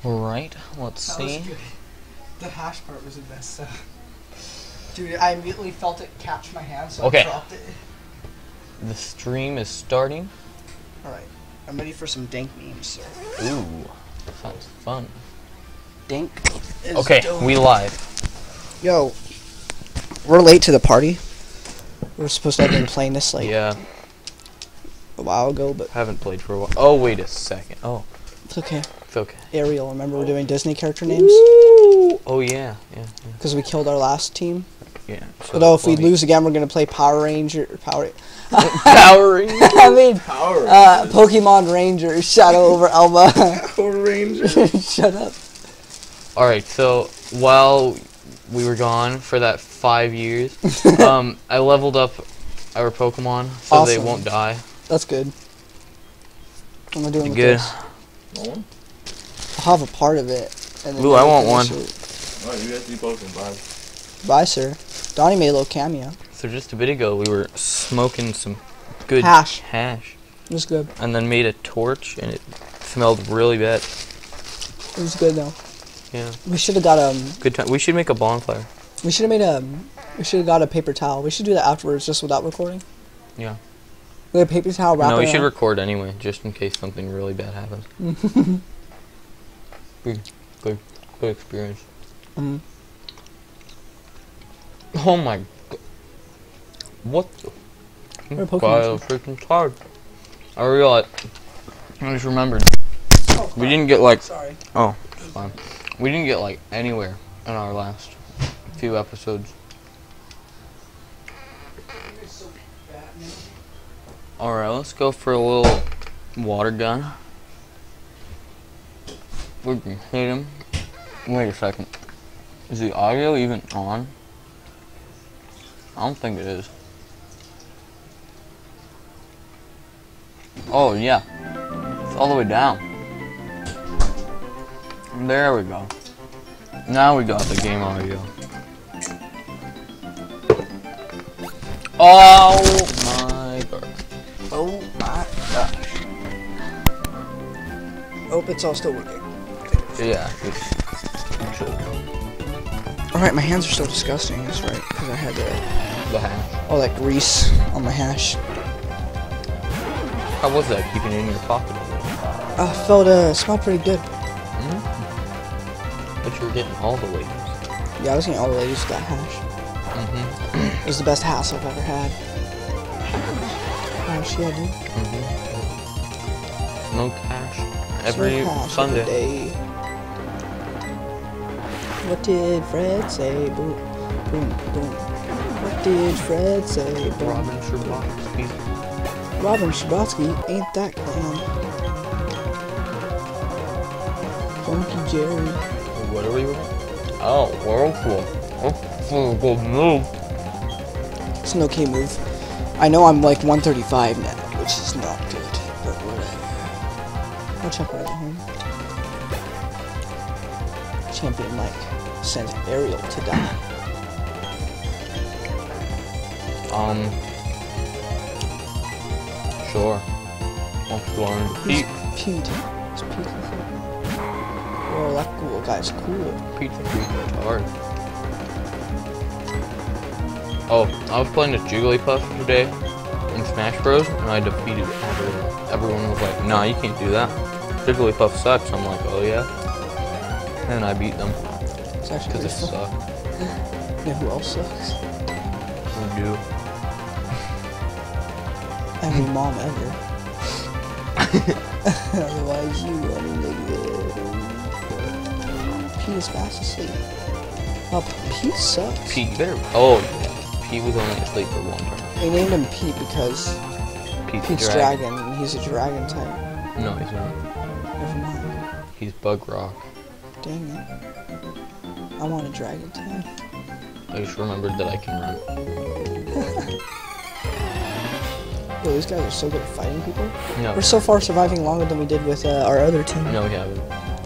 Alright, let's That see. was good. The hash part was the best stuff. Dude, I immediately felt it catch my hand, so Okay. I dropped it. The stream is starting. Alright, I'm ready for some dank memes, sir. Ooh, sounds fun. Dank is Okay, dope. we live. Yo, we're late to the party. We were supposed to have been playing this like Yeah, a while ago, but haven't played for a while. Oh, wait a second. Oh, it's okay. it's okay. Ariel, remember we're doing Disney character names? Ooh. Oh, yeah, yeah, Because we killed our last team. yeah. Although if we lose again, we're gonna play Power Ranger. Power I mean, Power Pokemon Ranger. Shadow over Elba. Power Ranger. Shut up. Alright, so while we were gone for that 5 years, I leveled up our Pokemon so they Awesome. won't die. That's good. What am I doing with Good. this? Want one? I'll have a part of it. And then Ooh, I maybe want one. finish it. Alright, you guys do Pokemon. Bye. Bye, sir. Donnie made a little cameo. So just a bit ago, we were smoking some good Hash. hash, It was good. and then made a torch, and it smelled really bad. It was good though. Yeah, We should have got good time. We should make a bonfire. We should have made we should have got a paper towel. We should do that afterwards, just without recording. Yeah. We have a paper towel wrap. No, we should around. record anyway, just in case something really bad happens. Good experience. Mhm. Oh my god. What the? We're Pokemon. God, I was freaking tired. I realized. I just remembered. Oh, We didn't get like. Sorry. Oh, it's fine. We didn't get like anywhere in our last few episodes. Alright, let's go for a little water gun. We can hit him. Wait a second. Is the audio even on? I don't think it is. Oh, yeah. It's all the way down. There we go. Now we got the game audio. Oh my god. Oh my gosh. Oh, it's all still working. Yeah. Alright, my hands are so disgusting. That's right, because I had The hash. all that grease on my hash. How was that keeping it in your pocket? Smelled pretty good. But you were getting all the ladies. Yeah, I was getting all the ladies with that hash. It was the best hash I've ever had. Hash, yeah, dude. No cash. Every Smoke hash Sunday. every day. What did Fred say? Boom, boom, boom. What did Fred say? Boom. Robin Sherlotsky. Robin Schabotsky ain't that clown. Funky Jerry. What are we with? Oh, Whirlpool. Oh, good move. It's an okay move. I know I'm like 135 now, which is not good, but whatever. I'll check when I get home. Champion Mike sends Ariel to die. Sure. I'll go on to Pete. Pete. It's Pete. Oh, that cool guy's cool. Pete's pretty hard. Oh, I was playing the Jigglypuff today in Smash Bros. And I defeated everyone. Everyone was like, nah, you can't do that. Jigglypuff sucks. I'm like, oh yeah? And I beat them. It's actually Because pretty it fun. sucked. You know who else sucks? Who do? Every mom ever. Otherwise, you want to Pete is fast asleep. Oh, Pete sucks. Pete, you better. Oh, yeah. Pete was only asleep for one turn. We named him Pete because Pete's dragon, and he's a dragon type. No, he's not. Never mind. He's Bug Rock. Dang it. I want a dragon type. I just remembered that I can run. Yo, these guys are so good at fighting people. No. We're so far surviving longer than we did with our other team. No, we haven't.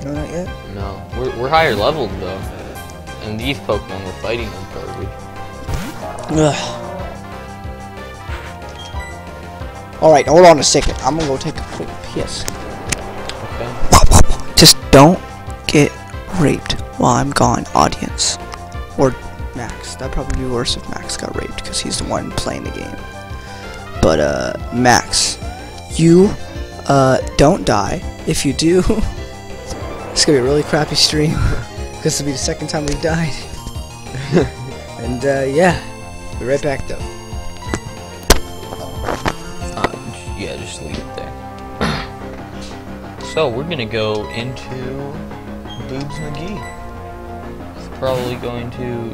No, not yet. No. We're higher leveled, though. And these Pokemon were fighting them garbage. Ugh. Alright, hold on a second. I'm gonna go take a quick piss. Okay. Just don't get raped while I'm gone, audience. Or Max. That'd probably be worse if Max got raped because he's the one playing the game. But Max, you don't die. If you do, it's gonna be a really crappy stream. This will be the second time we've died. And yeah, be right back though. Yeah, just leave it there. So we're gonna go into Boobs McGee. He's probably going to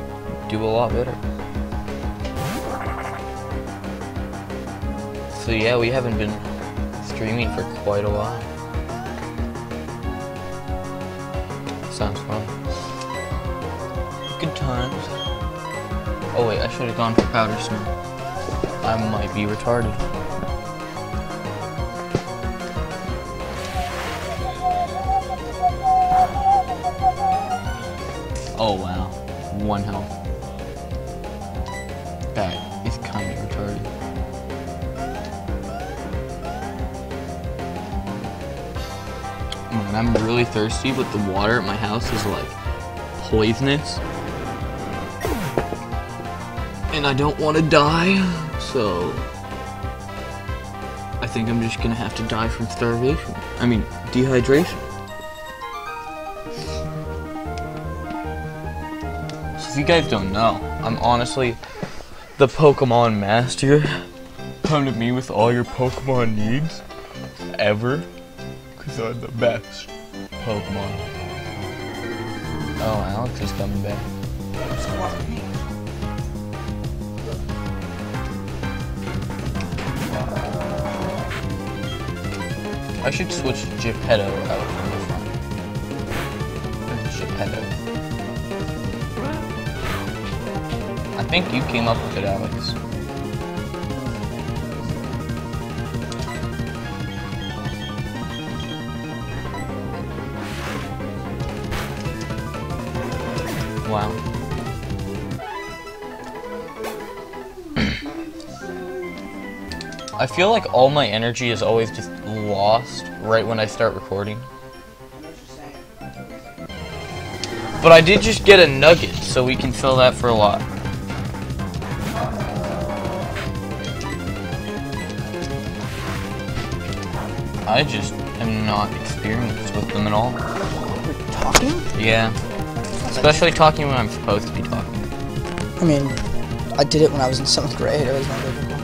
do a lot better. So yeah, we haven't been streaming for quite a while. Sounds fun. Good times. Oh wait, I should have gone for powder snow. I might be retarded. Oh wow, 1 health. That is kind of retarded. Man, I'm really thirsty, but the water at my house is like poisonous. And I don't want to die, so I think I'm just gonna have to die from starvation. I mean, dehydration. So if you guys don't know, I'm honestly the Pokemon master. Come to me with all your Pokemon needs ever, because I'm the best Pokemon. Oh, Alex is coming back. I should switch Geppetto out from the front. Geppetto. I think you came up with it, Alex. Wow. I feel like all my energy is always just lost right when I start recording. But I did just get a nugget, so we can fill that for a lot. I just am not experienced with them at all. You're talking? Yeah. Especially talking when I'm supposed to be talking. I mean, I did it when I was in 7th grade. It was not difficult.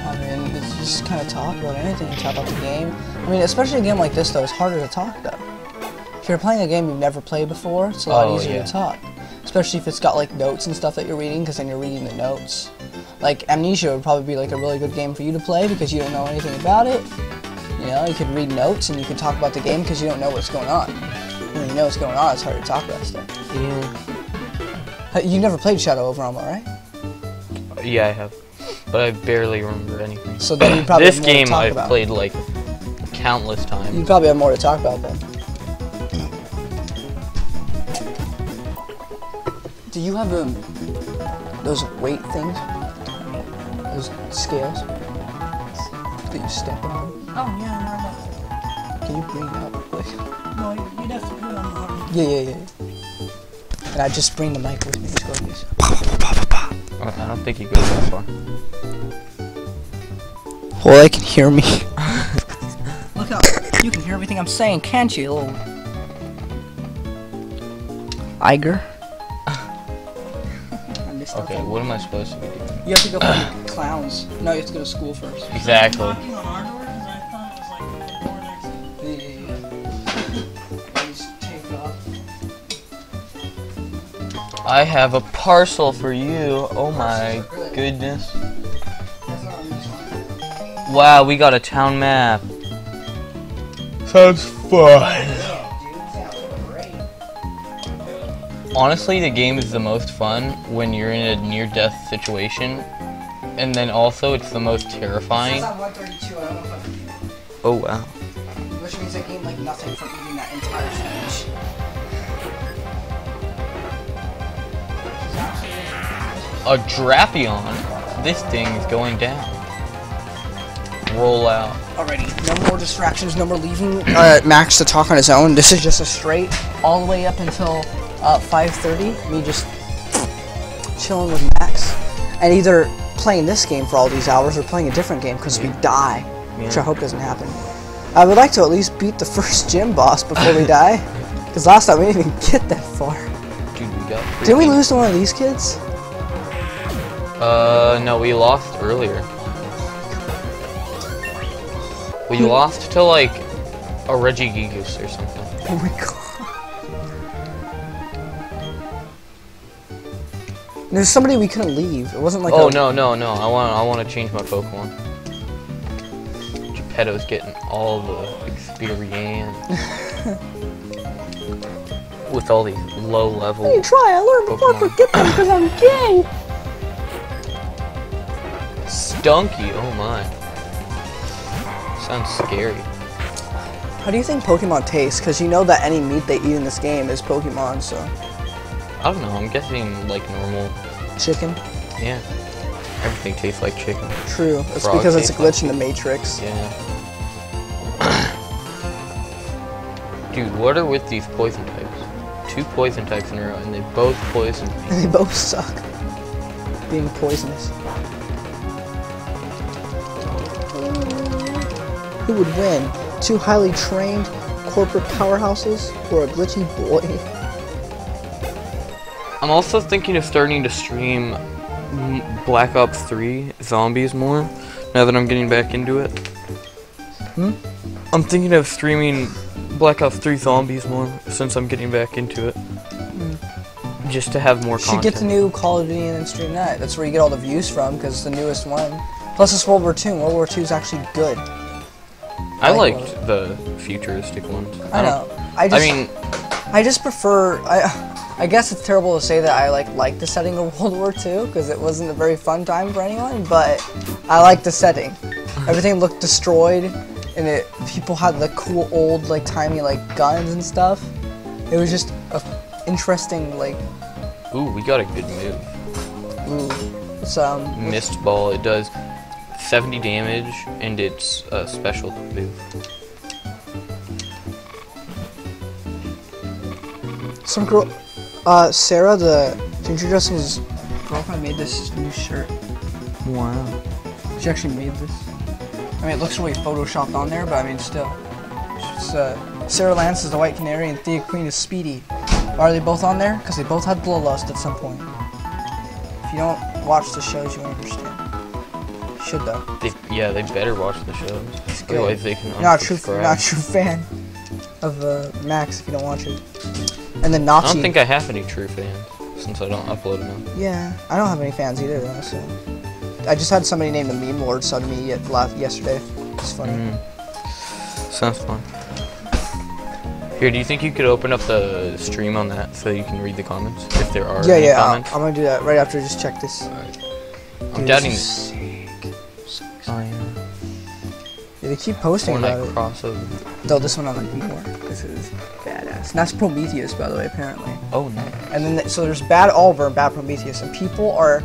I mean, it's just kind of talk about anything. Talk about the game. I mean, especially a game like this, though, it's harder to talk, though. If you're playing a game you've never played before, it's a lot easier to talk. Especially if it's got, like, notes and stuff that you're reading, because then you're reading the notes. Like, Amnesia would probably be, like, a really good game for you to play, because you don't know anything about it. You know, you could read notes, and you could talk about the game, because you don't know what's going on. When you know what's going on, it's hard to talk about stuff. Yeah. You never played Shadow over Armor, right? Yeah, I have. But I barely remember anything. So then you probably this have more game to talk I've about. played like countless times. You probably have more to talk about then. Do you have those weight things? Those scales that you step on? Oh, yeah, I'm Can you bring it up real quick? no, you'd have to put it on the hard. Yeah. And I just bring the mic with me. Just go like this. I don't think he goes that far. Well, they can hear me. Look up. You can hear everything I'm saying, can't you, little Iger. I missed Okay, that. what am I supposed to be doing? You have to go find clowns. No, you have to go to school first. Exactly. Talking on hardware because I thought it was like the door next. Just take off. I have a parcel for you. Oh my goodness. Wow, we got a town map. Sounds fun. Honestly, the game is the most fun when you're in a near-death situation. And then also, it's the most terrifying. I'm 132, I don't know if I can do it. Oh wow. Which means I gained like nothing from eating that entire sandwich. A Drapion. This thing is going down. Roll out. Alrighty, no more distractions, no more leaving Max to talk on his own. This is just a straight all the way up until 5:30. Me just chilling with Max, and either playing this game for all these hours or playing a different game because we die, which I hope doesn't happen. I would like to at least beat the first gym boss before we die, because last time we didn't even get that far. Dude, we got. Didn't we lose to one of these kids? No, we lost earlier. We lost to like a Regigigas or something. Oh my god. There's somebody we couldn't leave. It wasn't like Oh no. I want to change my Pokemon. Geppetto's getting all the experience. With all these low level. Hey, try. I learned before I forget them because I'm gay. Stunky, oh my. Sounds scary. How do you think Pokemon taste? Because you know that any meat they eat in this game is Pokemon, so. I don't know, I'm guessing like normal. Chicken? Yeah. Everything tastes like chicken. True. It's Frog because it's a tastes glitch like in the Matrix. Yeah. Dude, what are with these poison types? 2 poison types in a row, and they both poison me. They both suck. Being poisonous. Who would win? 2 highly trained corporate powerhouses or a glitchy boy? I'm also thinking of starting to stream Black Ops 3 Zombies more, now that I'm getting back into it. I'm thinking of streaming Black Ops 3 Zombies more, since I'm getting back into it. Just to have more You content. should get the new Call of Duty and then stream that. That's where you get all the views from, because it's the newest one. Plus it's World War II, and World War II is actually good. I liked the futuristic ones. I know. I just prefer. I guess it's terrible to say that I like the setting of World War II because it wasn't a very fun time for anyone, but I like the setting. Everything looked destroyed, and people had the cool old like timey like guns and stuff. It was just a interesting like. Ooh, we got a good move. Ooh, it's Mist Ball. It does 70 damage, and it's a special move. Some girl, Sarah, the ginger dressing's girlfriend, made this new shirt. Wow. She actually made this. I mean, it looks really photoshopped on there, but I mean, still. It's, Sarah Lance is the White Canary, and Thea Queen is Speedy. Why are they both on there? Because they both had bloodlust at some point. If you don't watch the shows, you won't understand. You should though. Yeah, they better watch the shows. Good. Otherwise, they can You're not a true fan of Max if you don't watch it. And then Nazi. I don't think I have any true fans since I don't upload them. Yeah, I don't have any fans either though. So I just had somebody named the Meme Lord sub me yesterday. It's funny. Sounds fun. Here, do you think you could open up the stream on that so you can read the comments if there are any comments? I'm gonna do that right after. Just check this. Alright. Dude, I'm doubting this this. is sick. Oh yeah. Yeah, they keep posting about it. Crossover. Though this one I like more. This is badass. And that's Prometheus, by the way, apparently. Oh nice. And then so there's bad Oliver and bad Prometheus, and people are.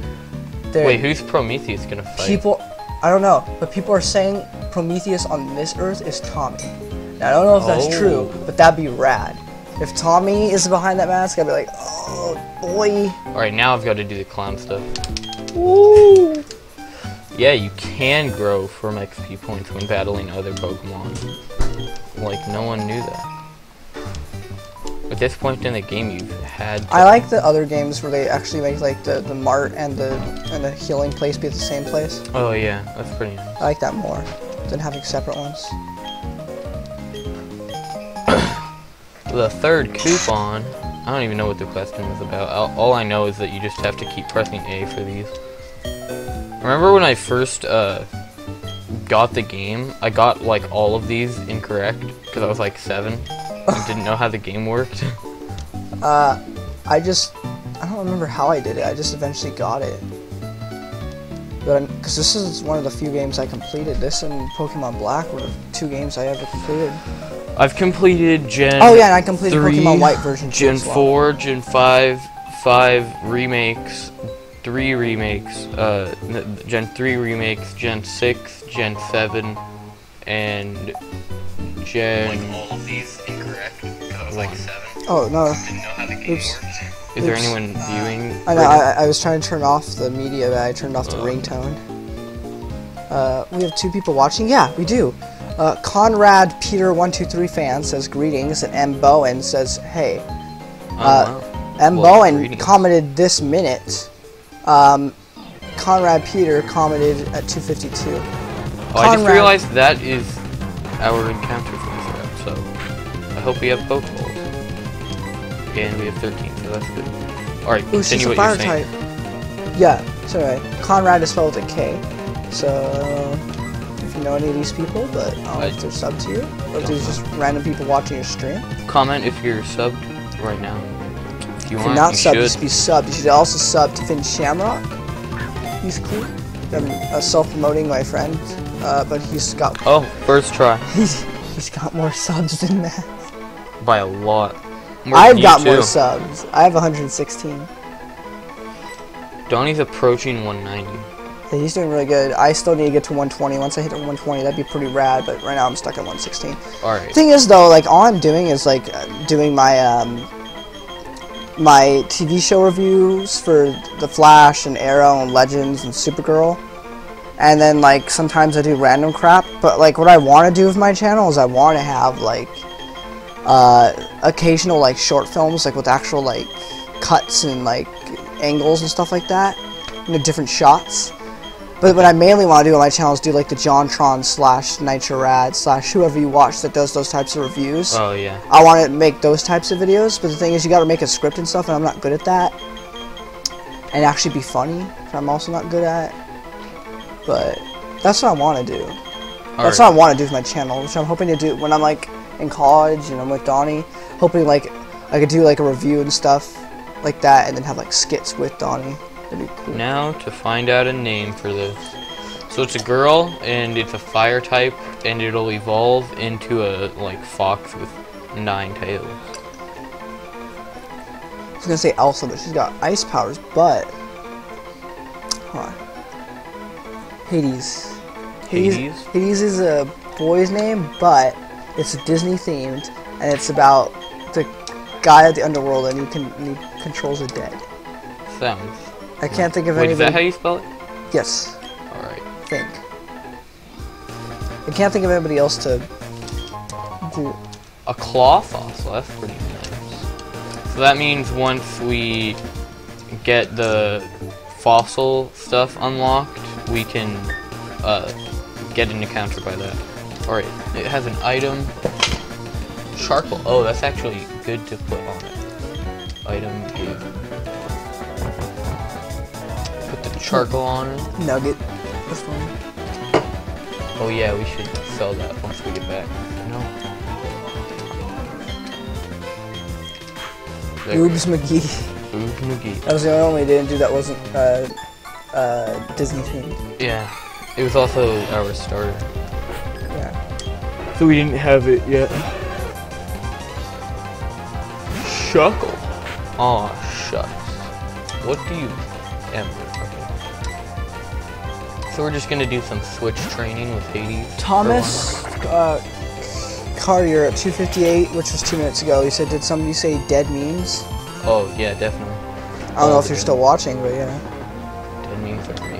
Wait, who's Prometheus gonna fight? People, I don't know, but people are saying Prometheus on this Earth is Tommy. Now I don't know if that's true, but that'd be rad. If Tommy is behind that mask, I'd be like, oh boy. Alright, now I've got to do the clown stuff. Woo! Yeah, you can grow from XP points when battling other Pokemon. Like, no one knew that. At this point in the game, you've had to... I like the other games where they actually make like the mart and the healing place be at the same place. Oh yeah, that's pretty nice. I like that more than having separate ones. The third coupon, I don't even know what the question was about. All I know is that you just have to keep pressing A for these. Remember when I first got the game, I got like all of these incorrect because I was like 7 and didn't know how the game worked. I don't remember how I did it. I just eventually got it. But because this is one of the few games I completed. This and Pokemon Black were the 2 games I ever completed. I've completed Gen Oh yeah, and I completed 3, Pokemon White version 2 Gen as well. 4, Gen 5, 5 remakes, 3 remakes, Gen 3 remakes, Gen 6, Gen 7, and Gen... Like all of these incorrect because I was like 7. Oh no. Oops. Is there anyone viewing? I know. I was trying to turn off the media, but I turned off the ringtone. We have 2 people watching. Yeah, we do. Conrad Peter 123 fan says greetings, and M Bowen says hey. M Bowen greetings. commented this minute. Conrad Peter commented at 2:52. Oh, I just realized that is our encounter for this round, so I hope we have Pokeballs. And we have 13, so that's good. Alright, continue what you're saying. Yeah, sorry. Conrad is spelled with a K. So, if you know any of these people, but I don't know if they're subbed to you, or if there's just random people watching your stream. Comment if you're subbed right now. If you want, not you subbed, should. you should be subbed. You should also sub to Finn Shamrock. He's cool. I'm self-promoting my friend, but he's got... Oh, first try. He's got more subs than that. By a lot. More I've than got you more too. subs. I have 116. Donnie's approaching 190. Yeah, he's doing really good. I still need to get to 120. Once I hit 120, that'd be pretty rad, but right now I'm stuck at 116. Alright. Thing is, though, like, all I'm doing is, like, doing my, my TV show reviews for The Flash and Arrow and Legends and Supergirl. And then, like, sometimes I do random crap. But, like, what I want to do with my channel is I want to have, like, occasional, like, short films, like, with actual, like, cuts and, like, angles and stuff like that. You know, different shots. But what I mainly want to do on my channel is do, like, the JonTron / NitroRad / whoever you watch that does those types of reviews. Oh, yeah. I want to make those types of videos, but the thing is, you got to make a script and stuff, and I'm not good at that. And actually be funny, which I'm also not good at. But that's what I want to do. That's what I want to do with my channel, which I'm hoping to do when I'm, like, in college and I'm with Donnie. Hoping, like, I could do, like, a review and stuff like that, and then have, like, skits with Donnie. That'd be cool. Now to find out a name for this. So it's a girl, and it's a fire type, and it'll evolve into a, like, fox with 9 tails. I was gonna say Elsa, but she's got ice powers, but... Hold on. Hades. Hades is a boy's name, but it's Disney themed, and it's about the guy at the underworld, and he controls the dead. Sounds. I can't think of Wait, anybody. is that how you spell it? Yes, Alright. I think. I can't think of anybody else to do. A claw fossil, that's pretty nice. So that means once we get the fossil stuff unlocked, we can get an encounter by that. Alright, it has an item. Charcoal. Oh, that's actually good to put on it. Item gave. Put the charcoal on it. Nugget. This one. Oh yeah, we should sell that once we get back. No. Boobs McGee. Boobs McGee. That was the only one we didn't do that wasn't Disney themed. Yeah. It was also our starter. Yeah. So we didn't have it yet. Shuckle. Aw, shucks. What do you... Ember. Okay. So we're just gonna do some switch training with Hades. Thomas Cartier at 2:58, which was 2 minutes ago. He said, did somebody say dead memes? Oh, yeah, definitely. I don't know if you're still watching, but yeah. Dead memes are great.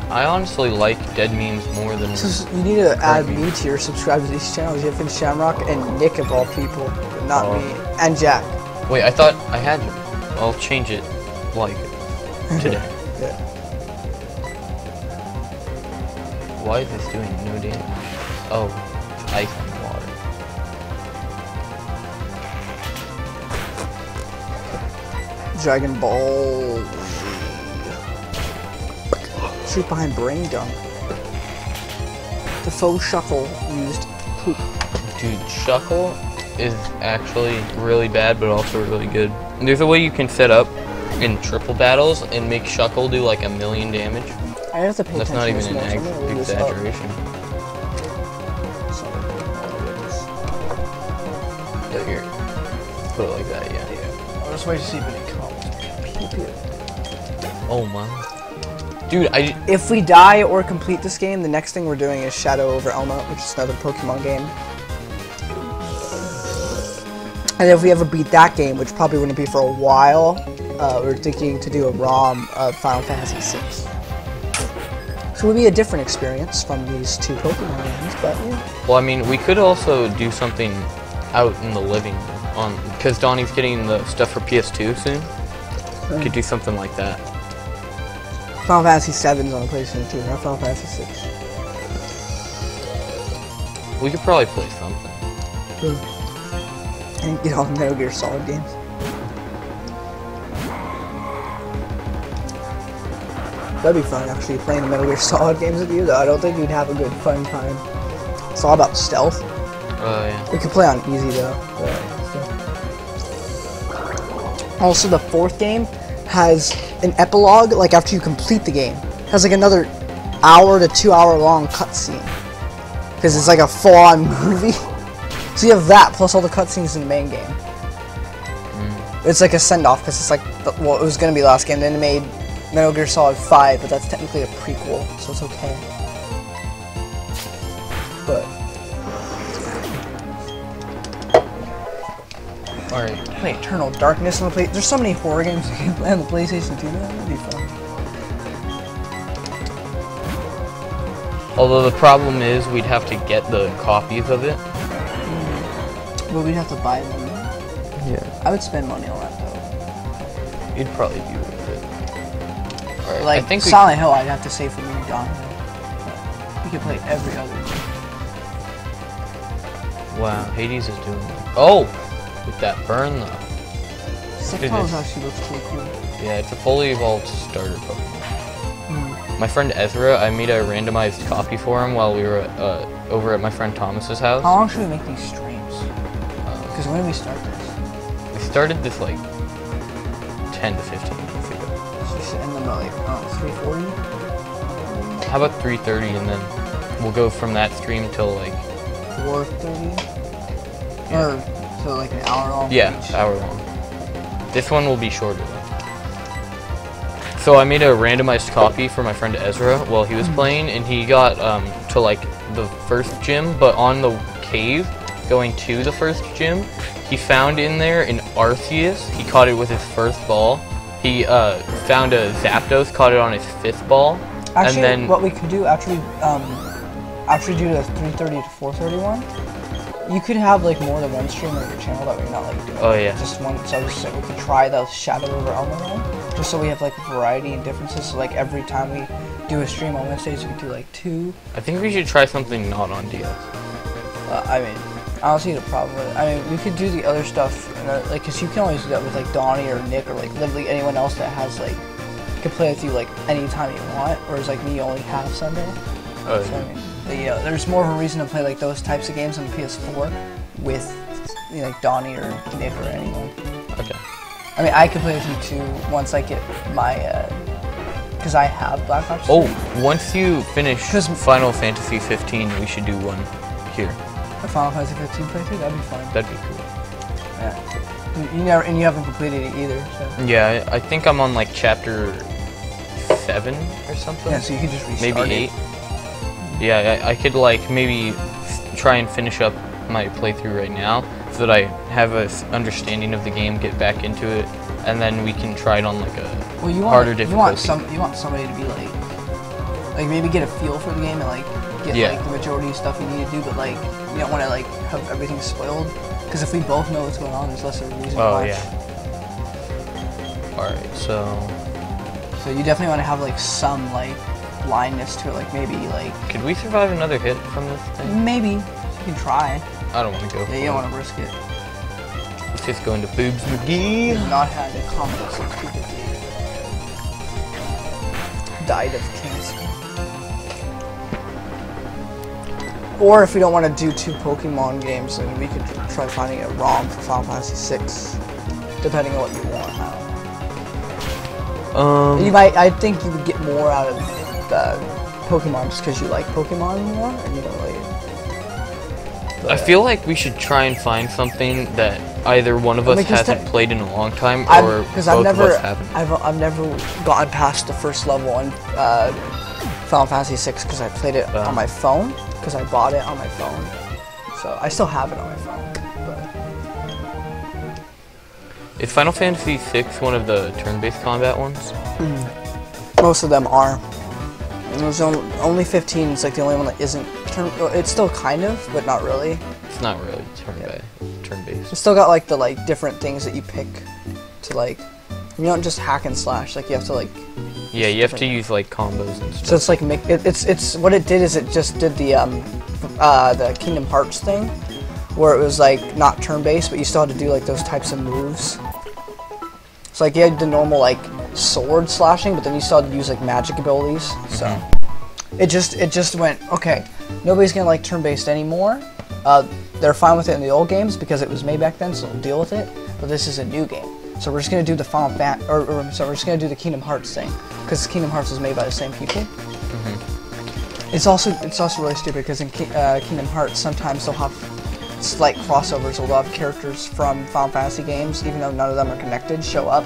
I honestly like dead memes more than... You need to add me to your subscribers to these channels. You have Finn Shamrock and Nick of all people, but not me. And Jack. Wait, I thought I had you. I'll change it, like, today. Yeah. Why is this doing no damage? Oh, it's ice and water. Dragon Ball. Shoot behind Brain Dunk. The faux shuckle used poop. Dude, Shuckle is actually really bad, but also really good. There's a way you can set up in triple battles and make Shuckle do like 1,000,000 damage. I have to pay That's not attention even to this an more, so I'm gonna leave this up. exaggeration. Yeah, here. Put it like that, yeah. I'll just wait to see if it comes. Oh my. Dude, If we die or complete this game, the next thing we're doing is Shadow over Elma, which is another Pokemon game. And if we ever beat that game, which probably wouldn't be for a while, we're thinking to do a ROM of Final Fantasy VI. So it would be a different experience from these two Pokemon games, but yeah. Well, I mean, we could also do something out in the living room, because Donnie's getting the stuff for PS2 soon. We could do something like that. Final Fantasy VII's on the PlayStation 2, not Final Fantasy VI. We could probably play something. And get all the Metal Gear Solid games. That'd be fun, actually, playing the Metal Gear Solid games with you, though. I don't think you'd have a good fun time. It's all about stealth. Yeah. We could play on easy, though. Also, the 4th game has an epilogue, like after you complete the game. It has like another hour to 2 hour long cutscene. Because it's like a full-on movie. So you have that, plus all the cutscenes in the main game. It's like a send-off, because it's like, well, it was going to be the last game, then they made Metal Gear Solid 5, but that's technically a prequel, so it's okay. But... Alright. Play Eternal Darkness on the Play. There's so many horror games you can play on the PlayStation 2, man. That'd be fun. Although the problem is we'd have to get the copies of it. But we'd have to buy them. Yeah. I would spend money on that, though. You'd probably be worth it. Alright, Like, I think Silent Hill, I'd have to save for me and Don. We could play every other game. Wow, Hades is doing... Oh! With that burn, though. Six-Tails actually looks pretty cool. Yeah, it's a fully evolved starter Pokemon. My friend Ezra, I made a randomized copy for him while we were over at my friend Thomas's house. How long should we make these streams? Because when did we start this? We started this like 10 to 15 minutes ago. So we should end them at like 3:40? How about 3:30 and then we'll go from that stream till like 4:30? Or so like an hour long? Yeah, each? hour long. This one will be shorter though. So I made a randomized copy for my friend Ezra while he was playing, and he got to like the first gym, but on the cave going to the first gym, he found in there an Arceus. He caught it with his first ball. He found a Zapdos, caught it on his 5th ball. Actually, and then what we could do after we do the 3:30 to 4:30 one, you could have like more than one stream on your channel that we're not like doing. Oh yeah. Just one. So I was just like, we could try the Shadow River Elmer one, just so we have like variety and differences. So like every time we do a stream on Wednesdays, we could do like 2. I think we should try something not on DS. I mean, I don't see the problem with it. I mean, we could do the other stuff, like, cause you can always do that with like Donnie or Nick or like literally anyone else that has like can play with you like anytime you want. Whereas like me, you only have Sunday. Oh, So, I mean, yeah, there's more of a reason to play like those types of games on the PS4 with like Donnie or Nick or anyone. okay. I mean, I could play with you too once I get my, because I have Black Ops 2. Oh, once you finish Final Fantasy 15, we should do one here. A Final Fantasy 15 playthrough, that'd be fun. That'd be cool. Yeah. You haven't completed it either, so. Yeah, I think I'm on like chapter 7 or something. Yeah, so you could just restart maybe 8. it. Yeah, I could like maybe try and finish up my playthrough right now so that I have a understanding of the game, get back into it, and then we can try it on like a harder difficulty. You want somebody to be like maybe get a feel for the game and like get like the majority of stuff you need to do, but like you don't want to like have everything spoiled, because if we both know what's going on, there's less of a reason to watch. Yeah. Alright, so you definitely want to have like some like blindness to it, like maybe like. Could we survive another hit from this thing? Maybe. You can try. I don't want to go for Yeah, you don't want to risk it. Let's just go into Boobs McGee. You've not had a combo since people died of cancer. Or if we don't want to do 2 Pokemon games, then we could try finding a ROM for Final Fantasy VI, depending on what you want. I think you would get more out of the Pokemon just because you like Pokemon more, and you don't like. I feel like we should try and find something that either one of us hasn't played in a long time, or both of us haven't. I've never gotten past the first level on Final Fantasy VI because I played it on my phone, because I bought it on my phone. So I still have it on my phone. But Is Final Fantasy VI one of the turn-based combat ones? Most of them are. And there's only 15 is like the only one that isn't turn. It's still kind of, but not really. It's not really turn-based. It's still got like the different things that you pick to like. You don't just hack and slash. Like you have to like. Yeah, you have to use like combos and stuff. So it's like it's what it did is it just did the Kingdom Hearts thing, where it was like not turn-based, but you still had to do like those types of moves. So like you had the normal like sword slashing, but then you still had to use like magic abilities. So it just went okay. Nobody's gonna like turn-based anymore. They're fine with it in the old games because it was made back then, so they'll deal with it. But this is a new game, so we're just gonna do the so we're just gonna do the Kingdom Hearts thing because Kingdom Hearts was made by the same people. It's also really stupid because in Kingdom Hearts sometimes they'll have slight crossovers. They'll have characters from Final Fantasy games, even though none of them are connected, show up.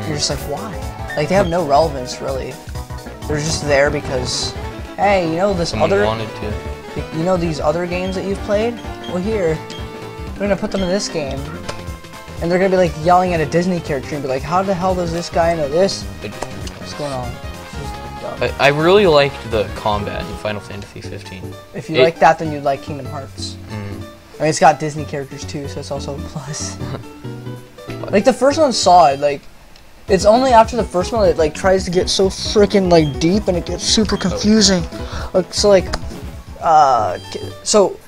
You're just like, why? Like they have no relevance really. They're just there because, hey, you know this Someone wanted to. You know these other games that you've played? Well, here, we're gonna put them in this game, and they're gonna be like yelling at a Disney character and be like, how the hell does this guy know this? What's going on? I really liked the combat in Final Fantasy 15. If you like that, then you'd like Kingdom Hearts. I mean, it's got Disney characters too, so it's also a plus. Like the first one saw it, like it's only after the first one that it like tries to get so freaking like deep and it gets super confusing. Like so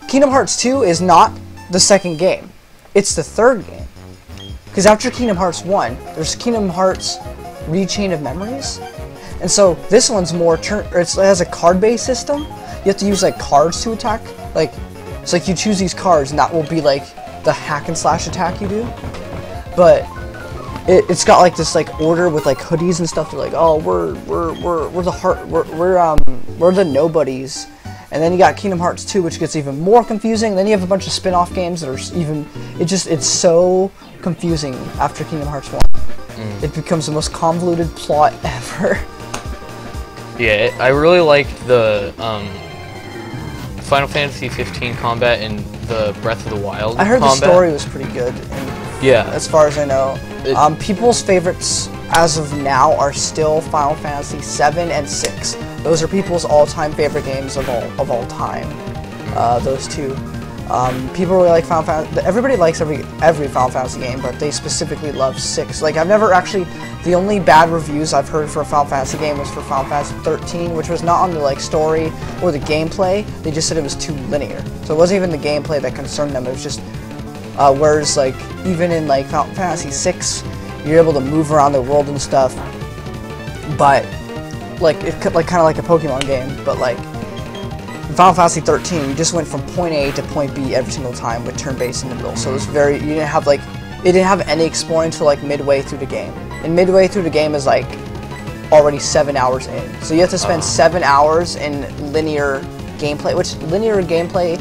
Kingdom Hearts 2 is not the second game; it's the third game. Because after Kingdom Hearts 1, there's Kingdom Hearts Rechain of Memories. And so this one's more it has a card-based system. You have to use like cards to attack. Like it's like you choose these cards, and that will be like the hack and slash attack you do. But it's got like this like order with like hoodies and stuff. They're like, oh, we're the nobodies. And then you got Kingdom Hearts 2, which gets even more confusing. Then you have a bunch of spin-off games that are even it's so confusing after Kingdom Hearts 1. It becomes the most convoluted plot ever. Yeah, I really liked the Final Fantasy 15 combat and the Breath of the Wild I heard combat. the story was pretty good. Yeah. As far as I know. People's favorites as of now are still Final Fantasy 7 and 6. Those are people's all-time favorite games of all time. Those two. People really like Final Fantasy. Everybody likes every Final Fantasy game, but they specifically love 6. Like I've never actually. The only bad reviews I've heard for a Final Fantasy game was for Final Fantasy 13, which was not on the like story or the gameplay. They just said it was too linear. So it wasn't even the gameplay that concerned them. It was just whereas like even in like Final Fantasy 6, you're able to move around the world and stuff. But like it could like kind of like a Pokemon game, but like in Final Fantasy 13, you just went from point A to point B every single time with turn-based in the middle. So it was you didn't have like it didn't have any exploring until like midway through the game. And midway through the game is like already 7 hours in. So you have to spend 7 hours in linear gameplay, which linear gameplay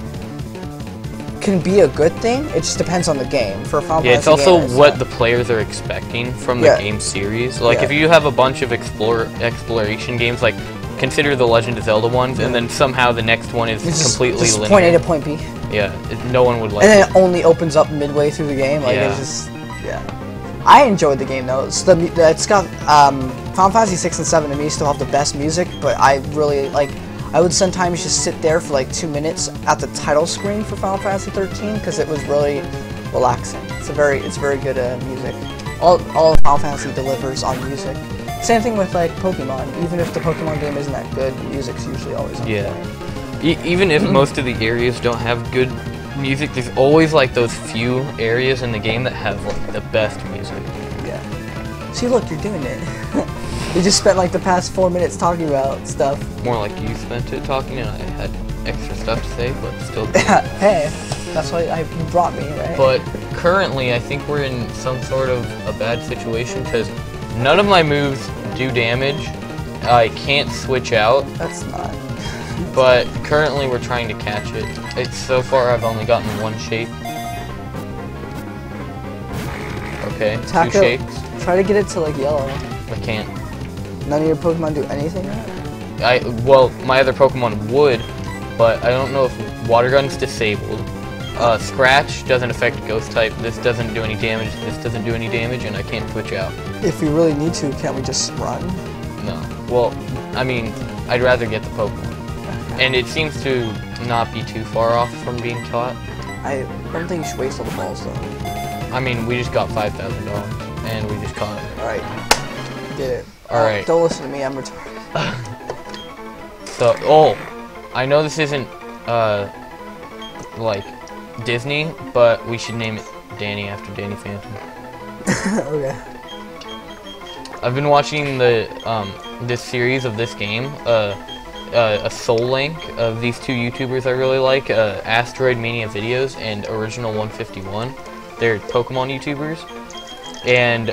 can be a good thing. It just depends on the game. For a Final Fantasy it's also game, what the players are expecting from the game series. Like if you have a bunch of exploration games, like consider the Legend of Zelda ones, and then somehow the next one is completely just linear. Point A to point B. Yeah, no one would like and then it only opens up midway through the game. Like it's just I enjoyed the game though. It's got Final Fantasy 6 and 7 to me still have the best music, but I really like. I would sometimes just sit there for like 2 minutes at the title screen for Final Fantasy 13 because it was really relaxing. It's very good music. All Final Fantasy delivers on music. Same thing with like Pokemon. Even if the Pokemon game isn't that good, the music's usually always on point. Even if most of the areas don't have good music, there's always like those few areas in the game that have like the best music. Yeah. See, look, you're doing it. You just spent like the past 4 minutes talking about stuff. More like you spent it talking, and I had extra stuff to say, but still. Hey, that's why you brought me, right? But currently, I think we're in some sort of a bad situation because none of my moves do damage. I can't switch out. That's not. But currently we're trying to catch it. So far I've only gotten one shape. Okay, Taco, 2 shapes. Try to get it to like yellow. I can't. None of your Pokemon do anything, right? Well, my other Pokemon would, but I don't know if Water Gun's disabled. Scratch doesn't affect Ghost type. This doesn't do any damage. This doesn't do any damage, and I can't switch out. If we really need to, can't we just run? No. Well, I mean, I'd rather get the Pokemon. And it seems to not be too far off from being taught. I don't think you should waste all the balls, though. I mean, we just got $5,000, and we just caught it. Alright. Get it. Alright. Don't listen to me, I'm retarded. So, oh, I know this isn't, like, Disney, but we should name it Danny after Danny Phantom. Okay. I've been watching this series of this game, a Soul Link of these two YouTubers I really like, Asteroid Mania Videos and Original 151. They're Pokemon YouTubers, and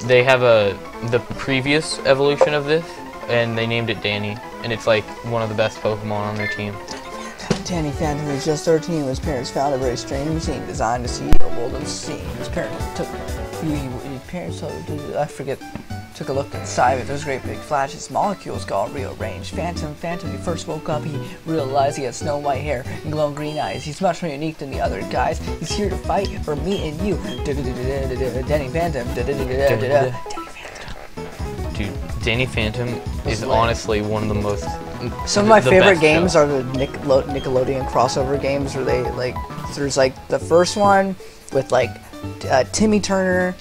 they have the previous evolution of this, and they named it Danny, and it's like one of the best Pokemon on their team. Danny Phantom was just 13 when his parents found a very strange machine designed to see the world unseen. His parents took took a look inside with those great big flashes. Molecules got rearranged. Phantom, he first woke up, he realized he had snow white hair and glowing green eyes. He's much more unique than the other guys. He's here to fight for me and you. Danny Phantom. Dude, Danny Phantom is honestly one of the most... Some of my favorite games are the Nickelodeon crossover games where they, like, there's, like, the first one with, like, Timmy Turner,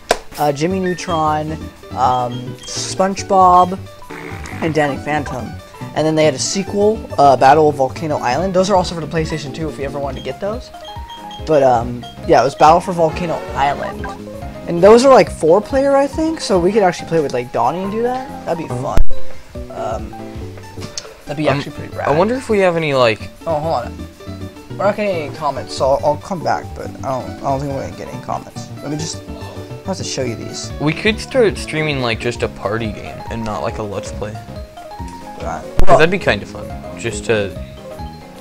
Jimmy Neutron, SpongeBob, and Danny Phantom. And then they had a sequel, Battle of Volcano Island. Those are also for the PlayStation 2 if you ever wanted to get those. But, yeah, it was Battle for Volcano Island. And those are, like, 4-player, I think, so we could actually play with, like, Donnie and do that. That'd be fun. That'd be actually pretty rad. I wonder if we have any, like... Oh, hold on. We're not getting any comments, so I'll come back, but I don't think we're gonna get any comments. Let me just... I have to show you these. We could start streaming, like, just a party game and not, like, a Let's Play. Right. Because that'd be kind of fun, just to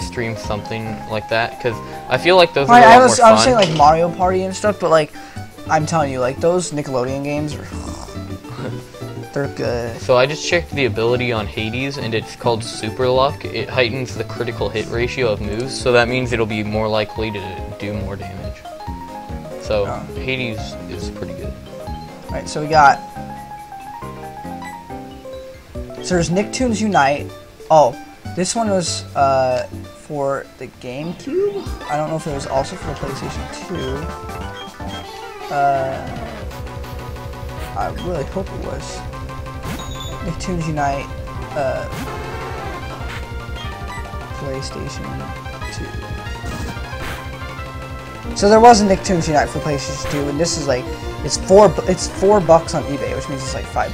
stream something like that, because I feel like those are a lot more fun. I was saying, like, Mario Party and stuff, but, like, I'm telling you, like, those Nickelodeon games are... they're good. So I just checked the ability on Hades, and it's called Super Luck. It heightens the critical hit ratio of moves, so that means it'll be more likely to do more damage. So Hades is pretty good. Alright, so we got... So there's Nicktoons Unite. Oh, this one was for the GameCube? I don't know if it was also for the PlayStation 2. I really hope it was. Nicktoons Unite, PlayStation 2. So there was a Nicktoons Unite for PlayStation 2, and this is like, it's $4 on eBay, which means it's like $5.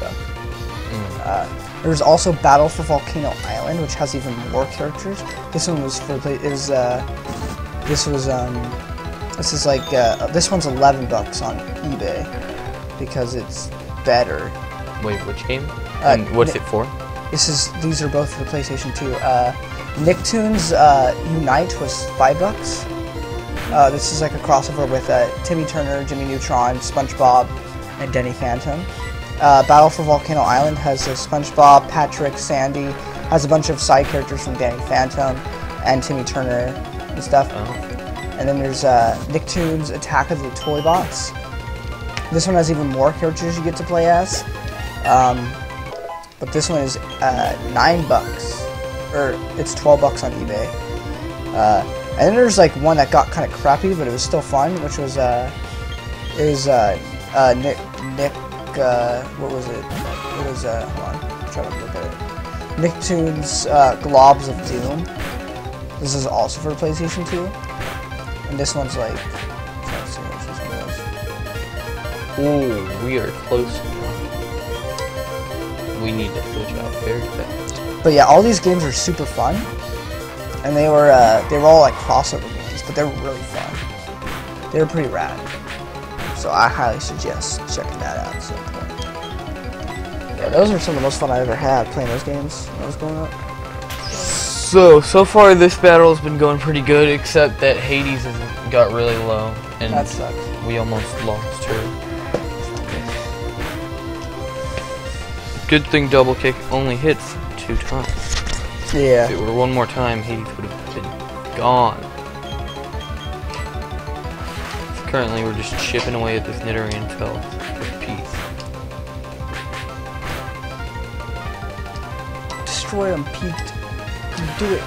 There's also Battle for Volcano Island, which has even more characters. This one was for this one's $11 on eBay because it's better. Wait, which game? And what's it for? These are both for the PlayStation 2. Nicktoons Unite was $5. This is like a crossover with Timmy Turner, Jimmy Neutron, SpongeBob, and Danny Phantom. Battle for Volcano Island has SpongeBob, Patrick, Sandy, has a bunch of side characters from Danny Phantom and Timmy Turner and stuff. And then there's Nicktoons Attack of the Toy Bots. This one has even more characters you get to play as. But this one is $9, or it's $12 on eBay. And then there's like one that got kind of crappy, but it was still fun, which was what was it? It was hold on, I'm trying to look at it. Nicktoons Globs of Doom. This is also for PlayStation 2, and this one's like. Let's see what this one was. Ooh, we are close. We need to switch out very fast. But yeah, all these games are super fun, and they were all like crossover games, but they were really fun. They were pretty rad. So I highly suggest checking that out at some point. Yeah, those are some of the most fun I ever had playing those games when I was growing up. So far this battle has been going pretty good, except that Hades got really low, and that sucks. We almost lost her. Good thing double kick only hits 2 times. Yeah. If it were one more time, Hades would have been gone. Currently, we're just chipping away at this Nidoran skull with Pete. Destroy him, Pete. You do it.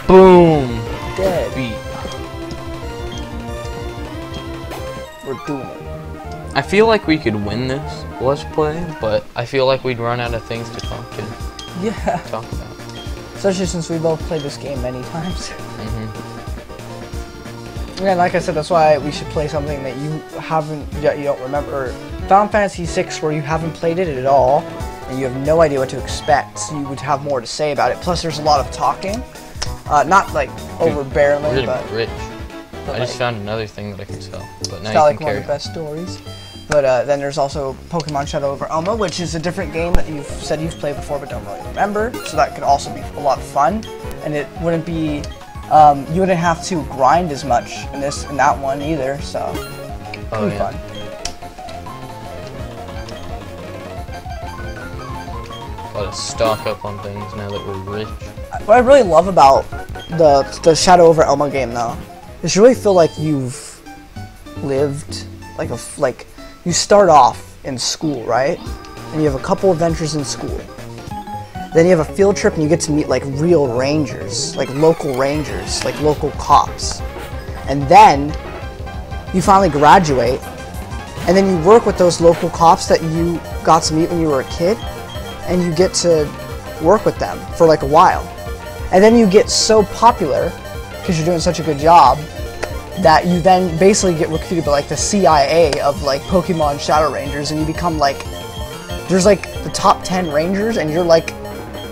Boom! Dead. Beat. We're doing it. I feel like we could win this Let's Play, but I feel like we'd run out of things to talk about. Especially since we both played this game many times. Mm-hmm. Yeah, like I said, that's why we should play something that you haven't, that you don't remember. Final Fantasy VI, where you haven't played it at all, and you have no idea what to expect, so you would have more to say about it. Plus, there's a lot of talking. Not like overbearing, but rich. I just found another thing that I can sell, but now it's not you like can one carry of the best stories. But then there's also Pokemon Shadow over Oma, which is a different game that you've said you've played before but don't really remember. So that could also be a lot of fun, and it wouldn't be, you wouldn't have to grind as much in that one either. So it would be fun. Gotta stock up on things now that we're rich. What I really love about the Shadow over Elma game, though, is you really feel like you've lived like you start off in school, right? And you have a couple adventures in school. Then you have a field trip and you get to meet like real rangers, like local cops. And then you finally graduate, and then you work with those local cops that you got to meet when you were a kid, and you get to work with them for like a while. And then you get so popular because you're doing such a good job that you then basically get recruited by like the CIA of like Pokemon Shadow Rangers, and you become like, there's like the top 10 Rangers and you're like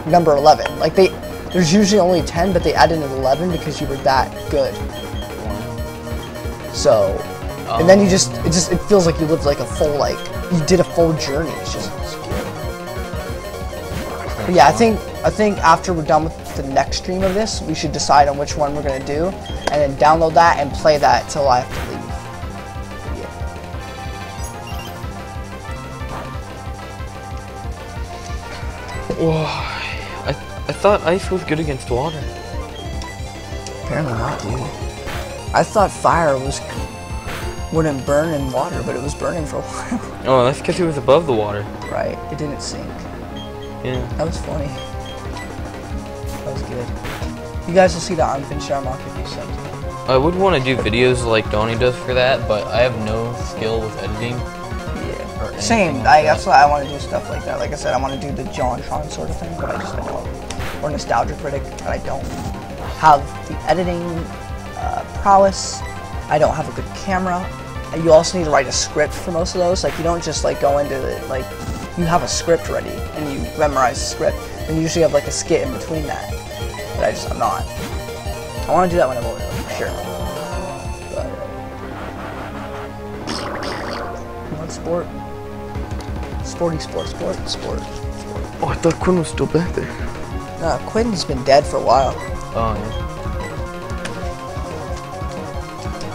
number 11. Like there's usually only 10, but they added an 11 because you were that good. So, and then it feels like you lived like a full, like, you did a full journey. It's just, but yeah, I think after we're done with the next stream of this, we should decide on which one we're gonna do, and then download that and play that till I have to leave. Whoa, I thought ice was good against water. Apparently not, dude. I thought fire wouldn't burn in water, but it was burning for a while. Oh, that's because it was above the water. Right, it didn't sink. Yeah. That was funny. That was good. You guys will see the unfinished armor if you sub to. I would want to do videos like Donnie does for that, but I have no skill with editing. Yeah. Same. That's why I want to do stuff like that. Like I said, I want to do the JonTron sort of thing, but I don't. Or Nostalgia Critic, but I don't have the editing prowess. I don't have a good camera. You also need to write a script for most of those. Like, you don't just like go into it, like, you have a script ready and you memorize the script, and you usually have like a skit in between that. But I'm not. I want to do that when I'm older, for sure. But what sport? Sport. Oh, I thought Quinn was still back there. No, Quinn's been dead for a while. Oh, yeah.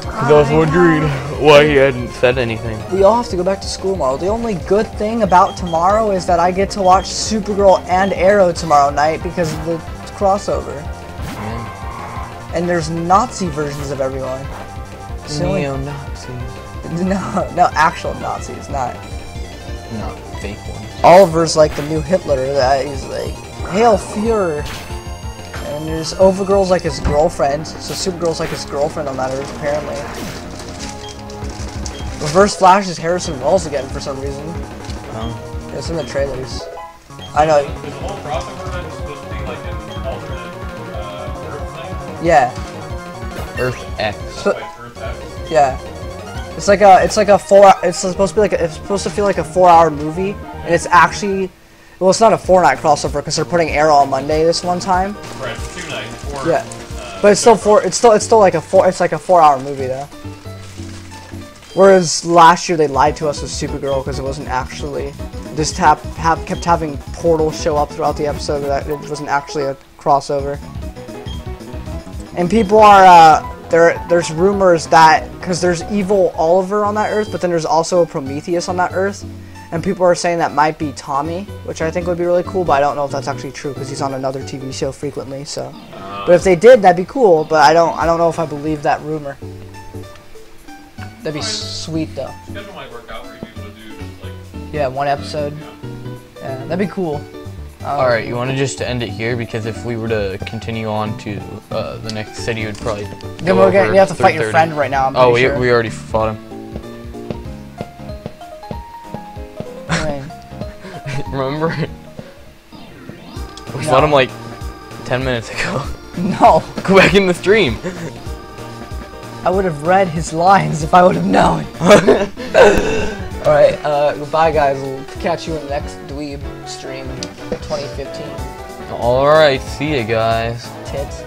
I was wondering why he hadn't said anything. We all have to go back to school tomorrow. The only good thing about tomorrow is that I get to watch Supergirl and Arrow tomorrow night because of the crossover. Yeah. And there's Nazi versions of everyone. Neo-Nazis. No, actual Nazis, not fake ones. Oliver's like the new Hitler. That he's like, Hail Führer. And there's Overgirl's like his girlfriend, so Supergirl's like his girlfriend on that Earth, apparently. Reverse Flash is Harrison Wells again for some reason. Oh. It's in the trailers. I know. Is the whole crossover event supposed to be like an alternate Earth thing? Yeah. Earth X. Like Earth X? Yeah. It's supposed to feel like a 4-hour movie, and it's actually, well, it's not a 4-night crossover because they're putting Arrow on Monday this one time. Right, for 2 nights. Yeah, but it's still like a 4-hour movie though. Whereas last year they lied to us with Supergirl because it wasn't actually, just kept having portals show up throughout the episode that it wasn't actually a crossover. And people are there's rumors that because there's evil Oliver on that Earth, but then there's also a Prometheus on that Earth. And people are saying that might be Tommy, which I think would be really cool, but I don't know if that's actually true because he's on another TV show frequently. So, but if they did, that'd be cool. But I don't know if I believe that rumor. That'd be sweet though. Schedule might work out where you'd be able to do just like. Yeah, one episode. Yeah, that'd be cool. Alright, you want to just end it here? Because if we were to continue on to the next city, it would probably Then go we're gonna, over you have to fight your 3:30. friend right now. I'm Oh, pretty sure. we already fought him. I mean, Remember? We No. fought him like 10 minutes ago. no, Go back in the stream. I would have read his lines if I would have known. Alright, goodbye guys. We'll catch you in the next Dweeb stream 2015. Alright, see ya guys. Tits.